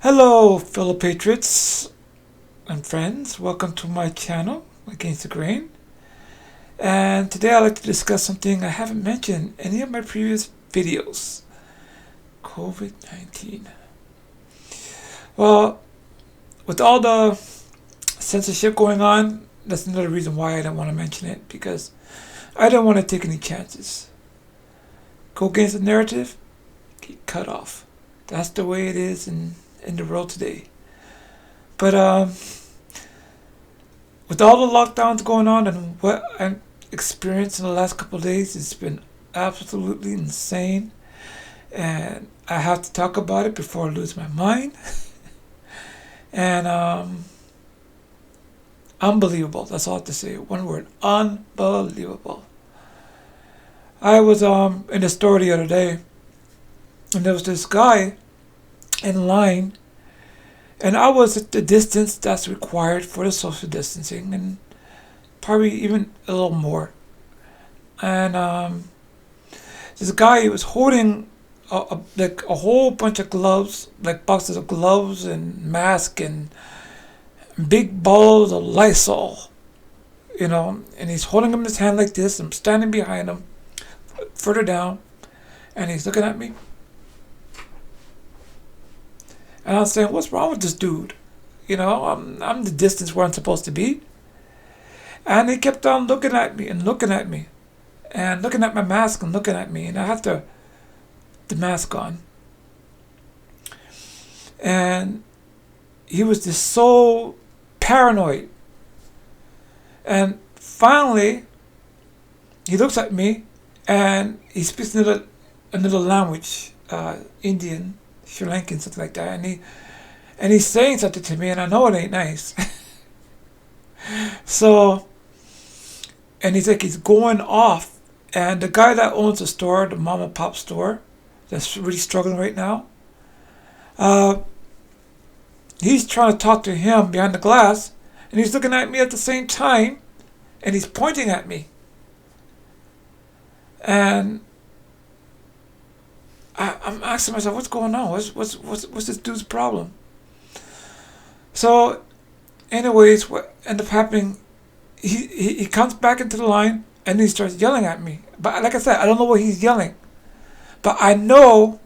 Hello, fellow patriots and friends. Welcome to my channel, Against the Grain. And today I'd like to discuss something I haven't mentioned in any of my previous videos. COVID-19. Well, with all the censorship going on, that's another reason why I don't want to mention it, because I don't want to take any chances. Go against the narrative, get cut off. That's the way it is in the world today. But with all the lockdowns going on and what I've experienced in the last couple of days, it's been absolutely insane. And I have to talk about it before I lose my mind. And unbelievable. That's all I have to say. One word. Unbelievable. I was in the store the other day, and there was this guy in line, and I was at the distance that's required for the social distancing, and probably even a little more. And this guy was holding like a whole bunch of gloves, like boxes of gloves and masks and big balls of Lysol, and he's holding them in his hand like this. I'm standing behind him, further down, and he's looking at me. And I was saying, what's wrong with this dude? I'm the distance where I'm supposed to be. And he kept on looking at me and looking at me. And looking at my mask and looking at me. And I had the mask on. And he was just so paranoid. And finally, he looks at me and he speaks another language, Indian, Sri Lankan, something like that, and he's saying something to me, and I know it ain't nice. So, and he's going off, and the guy that owns the store, the mom and pop store, that's really struggling right now, he's trying to talk to him behind the glass, and he's looking at me at the same time, and he's pointing at me, and I'm asking myself, what's going on? What's this dude's problem? So, anyways, what ended up happening? He comes back into the line and he starts yelling at me. But like I said, I don't know what he's yelling, but I know,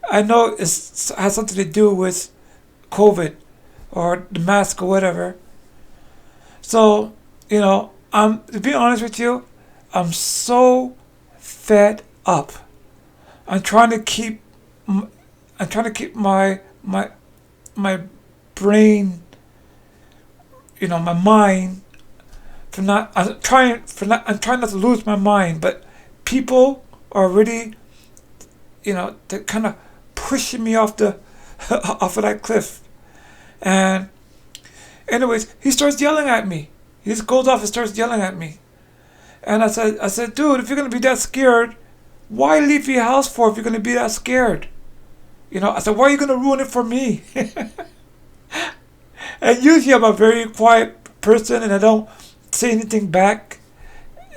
I know it has something to do with COVID or the mask or whatever. So, to be honest with you, I'm so fed up. I'm trying to keep my brain, my mind I'm trying not to lose my mind, but people are really, they're kind of pushing me off off of that cliff. And anyways, he starts yelling at me. He just goes off and starts yelling at me. And I said, dude, if you're gonna be that scared, why leave your house for if you're going to be that scared? I said, why are you going to ruin it for me? And usually I'm a very quiet person and I don't say anything back.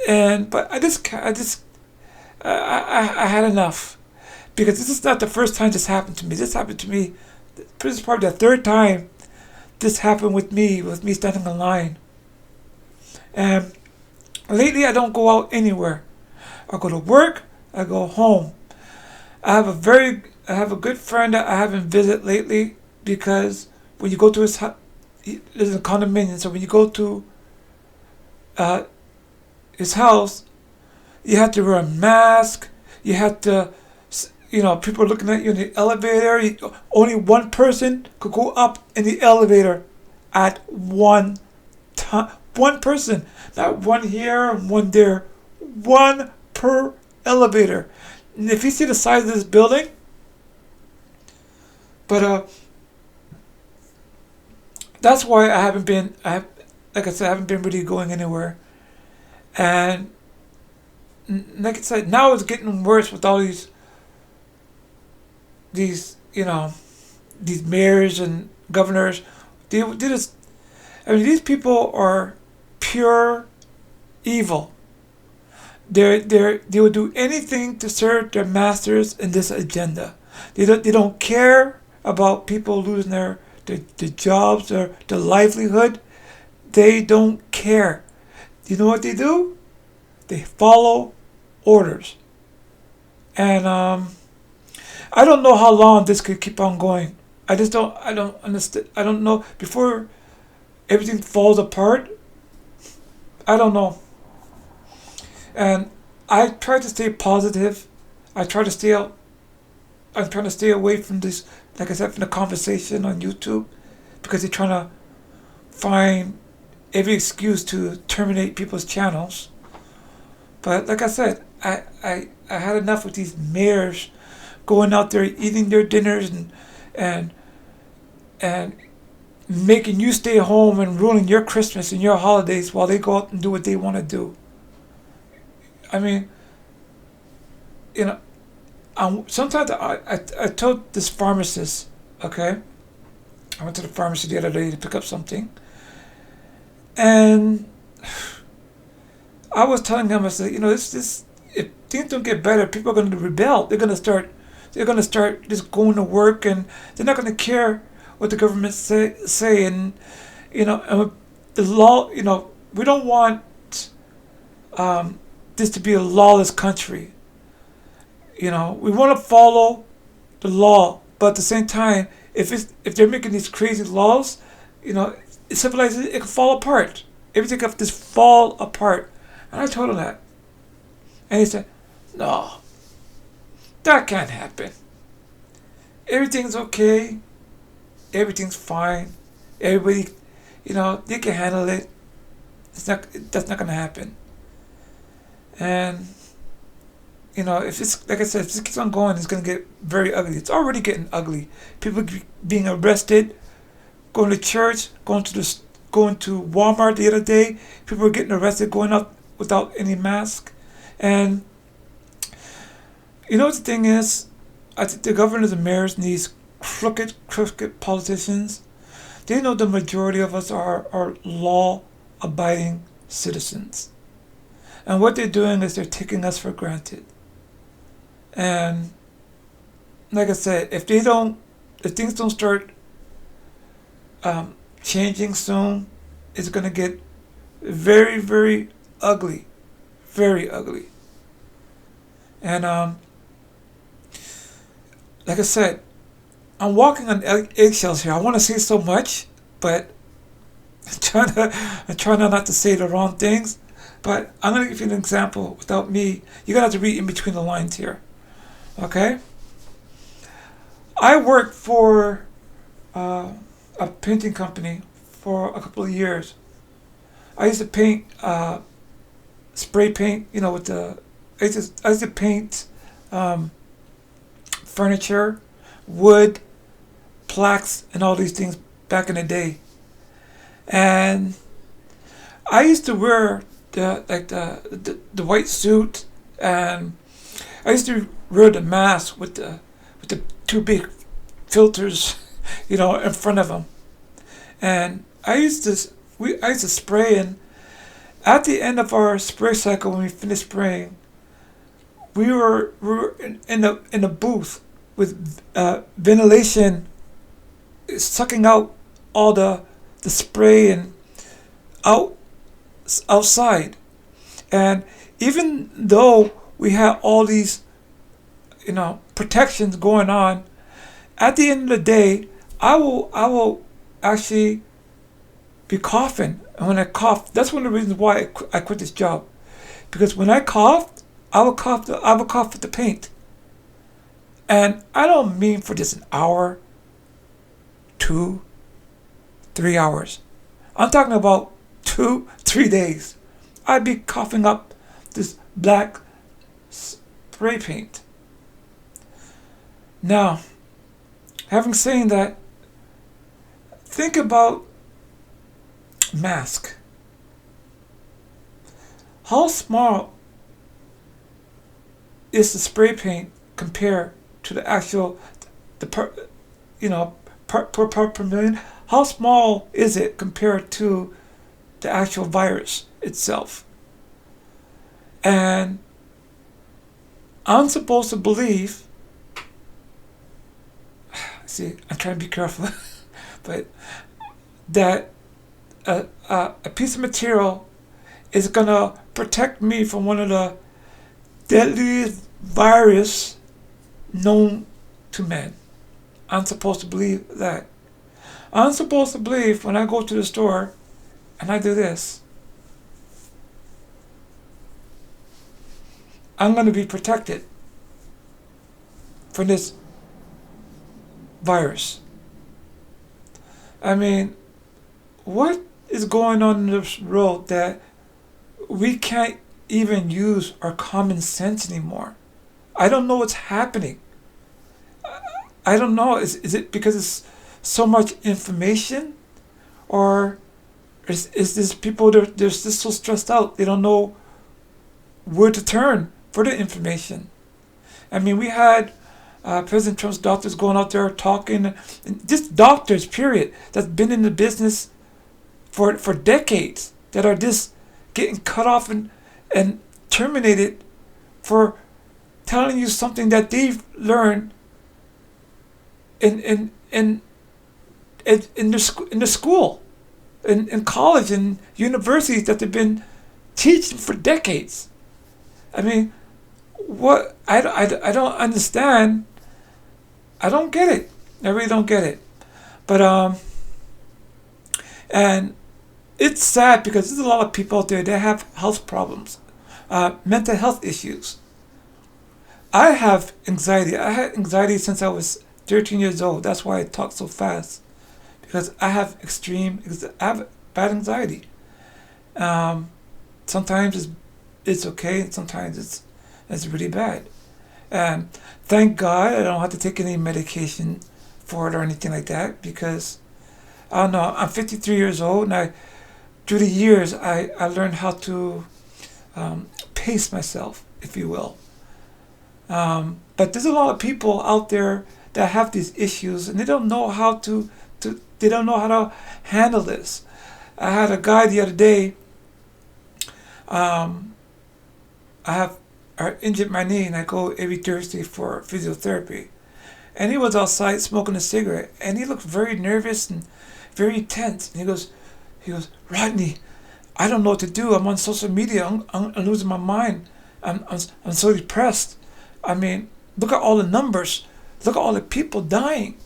But I had enough. Because this is not the first time this happened to me. This happened to me, this is probably the third time this happened with me standing in line. And lately I don't go out anywhere. I go to work, I go home. I have a good friend that I haven't visited lately, because when you go to his house, there's a condominium, so when you go to his house, you have to wear a mask, you have to, people are looking at you in the elevator. Only one person could go up in the elevator at one time. One person, not one here and one there, one per elevator. And if you see the size of this building, but that's why I haven't been. Like I said, I haven't been really going anywhere. And like I said, now it's getting worse with all these these mayors and governors. They just, these people are pure evil. They will do anything to serve their masters in this agenda. They don't care about people losing their jobs or their livelihood, they don't care. You know what they do? They follow orders. And I don't know how long this could keep on going. I don't understand. I don't know. Before everything falls apart, I don't know. And I try to stay positive. I try to stay out. I'm trying to stay away from this, like I said, from the conversation on YouTube, because they're trying to find every excuse to terminate people's channels. But like I said, I had enough with these mayors going out there eating their dinners and and making you stay home and ruining your Christmas and your holidays while they go out and do what they want to do. I mean, you know, sometimes I told this pharmacist, okay, I went to the pharmacy the other day to pick up something, and I was telling him, I said, this if things don't get better, people are going to rebel. They're going to start just going to work, and they're not going to care what the government say, and and the law. We don't want this to be a lawless country. We want to follow the law, but at the same time, if they're making these crazy laws, civilization, it can fall apart. Everything can just fall apart. And I told him that, and he said, "No, that can't happen. Everything's okay. Everything's fine. Everybody, they can handle it. That's not gonna happen." And if it's like I said, if this keeps on going, it's gonna get very ugly. It's already getting ugly. People being arrested, going to church, going to Walmart the other day. People were getting arrested going out without any mask. And what the thing is, I think the governors and mayors and these crooked politicians, they know the majority of us are law-abiding citizens. And what they're doing is they're taking us for granted. And like I said, if things don't start changing soon, it's going to get very, very ugly. Very ugly. And like I said, I'm walking on eggshells here. I want to say so much, but I'm trying not to say the wrong things. But I'm going to give you an example without me. You're going to have to read in between the lines here. Okay? I worked for a painting company for a couple of years. I used to paint, spray paint, I used to paint furniture, wood, plaques, and all these things back in the day. And I used to wear the white suit, and I used to wear the mask with the two big filters, in front of them. And I used to spray, and at the end of our spray cycle, when we finished spraying, we were in a booth with ventilation sucking out all the spray and outside. And even though we had all these protections going on, at the end of the day, I will actually be coughing. And when I cough, that's one of the reasons why I quit this job, because when I coughed, I would cough with the paint. And I don't mean for just an hour, 2, 3 hours. I'm talking about 2, 3 days. I'd be coughing up this black spray paint. Now, having said that, think about mask. How small is the spray paint compared to the actual, part per million? How small is it compared to the actual virus itself? And I'm supposed to believe, See, I'm trying to be careful, but that a piece of material is gonna protect me from one of the deadliest virus known to man. I'm supposed to believe that. I'm supposed to believe when I go to the store and I do this, I'm going to be protected from this virus. I mean, what is going on in this world that we can't even use our common sense anymore? I don't know what's happening. I don't know. Is it because it's so much information? Or is this people, they're just so stressed out, they don't know where to turn for the information? I mean, we had President Trump's doctors going out there talking, just doctors, period, that's been in the business for decades, that are just getting cut off and terminated for telling you something that they've learned in the school, in college and universities that they've been teaching for decades. I mean, what I don't understand. I don't get it. I really don't get it. But and it's sad because there's a lot of people out there that have health problems, mental health issues. I have anxiety. I had anxiety since I was 13 years old. That's why I talk so fast, because I have I have bad anxiety. Sometimes it's okay, and sometimes it's really bad. And thank God I don't have to take any medication for it or anything like that, because I don't know. I'm 53 years old, and through the years I learned how to pace myself, if you will. But there's a lot of people out there that have these issues, and they don't know how to they don't know how to handle this. I had a guy the other day. I injured my knee, and I go every Thursday for physiotherapy. And he was outside smoking a cigarette, and he looked very nervous and very tense. And he goes, Rodney, I don't know what to do. I'm on social media. I'm losing my mind. I'm so depressed. I mean, look at all the numbers. Look at all the people dying.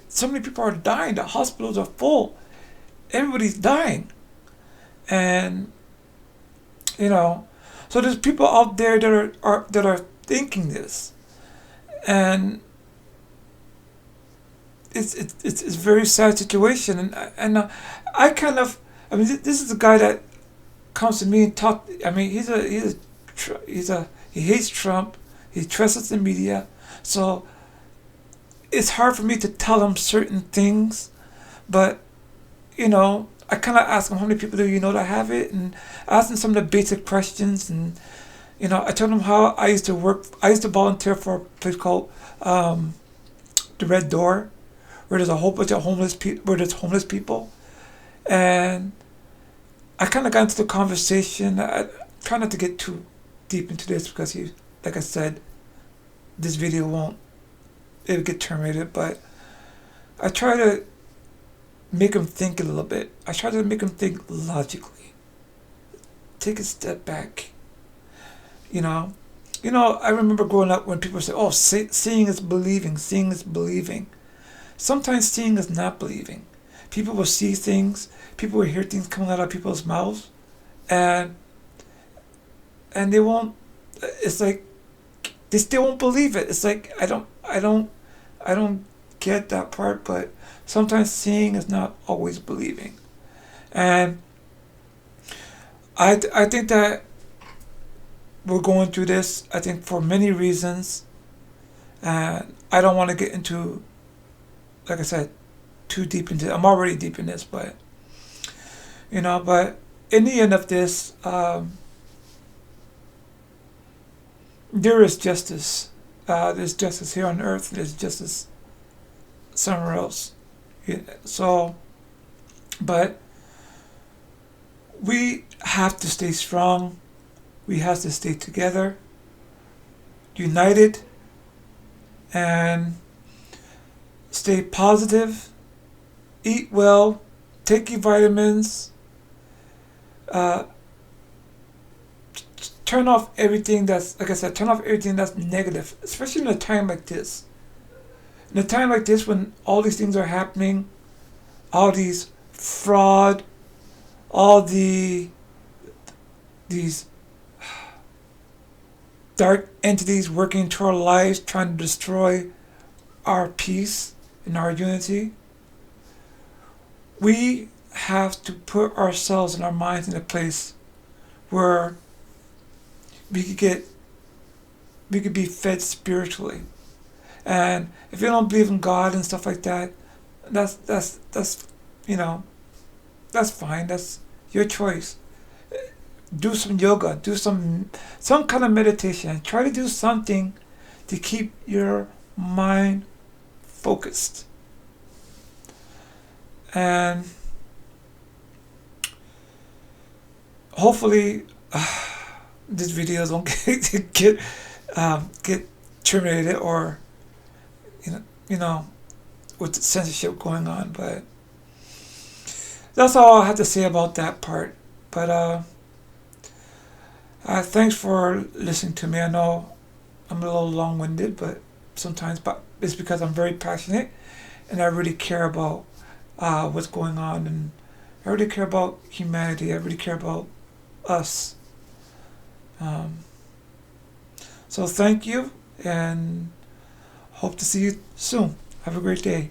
So many people are dying. The hospitals are full. Everybody's dying. And so there's people out there that are thinking this, and it's a very sad situation. And I kind of, I mean, this is a guy that comes to me and talk. I mean, he hates Trump. He trusts the media, so it's hard for me to tell him certain things. But I kind of ask him, how many people do you know that have it, and I ask him some of the basic questions. And I told him how I used to volunteer for a place called the Red Door, where there's a whole bunch of homeless people, and I kind of got into the conversation. I try not to get too deep into this because like I said, this video it'll get terminated, but I try to make him think a little bit. I try to make him think logically. Take a step back. I remember growing up when people say, "Oh, seeing is believing. Seeing is believing." Sometimes seeing is not believing. People will see things. People will hear things coming out of people's mouths, and they won't. It's like they still won't believe it. It's like I don't get that part, but sometimes seeing is not always believing. And I think that we're going through this, I think, for many reasons. And I don't want to get into, like I said, too deep into it. I'm already deep in this, but but in the end of this, there is justice. There's justice here on earth. There's justice somewhere else. So, but we have to stay strong. We have to stay together, united, and stay positive, eat well, take your vitamins, uh, turn off everything that's, like I said, turn off everything that's negative, especially in a time like this. In a time like this when all these things are happening, all these fraud, all these dark entities working into our lives, trying to destroy our peace and our unity, we have to put ourselves and our minds in a place where we could be fed spiritually. And if you don't believe in God and stuff like that, that's you know, that's fine. That's your choice. Do some yoga, do some kind of meditation. Try to do something to keep your mind focused. And hopefully this video don't get terminated, or you know with the censorship going on. But that's all I have to say about that part. But thanks for listening to me. I know I'm a little long-winded, but sometimes, but it's because I'm very passionate and I really care about what's going on, and I really care about humanity. I really care about us. So thank you, and hope to see you soon. Have a great day.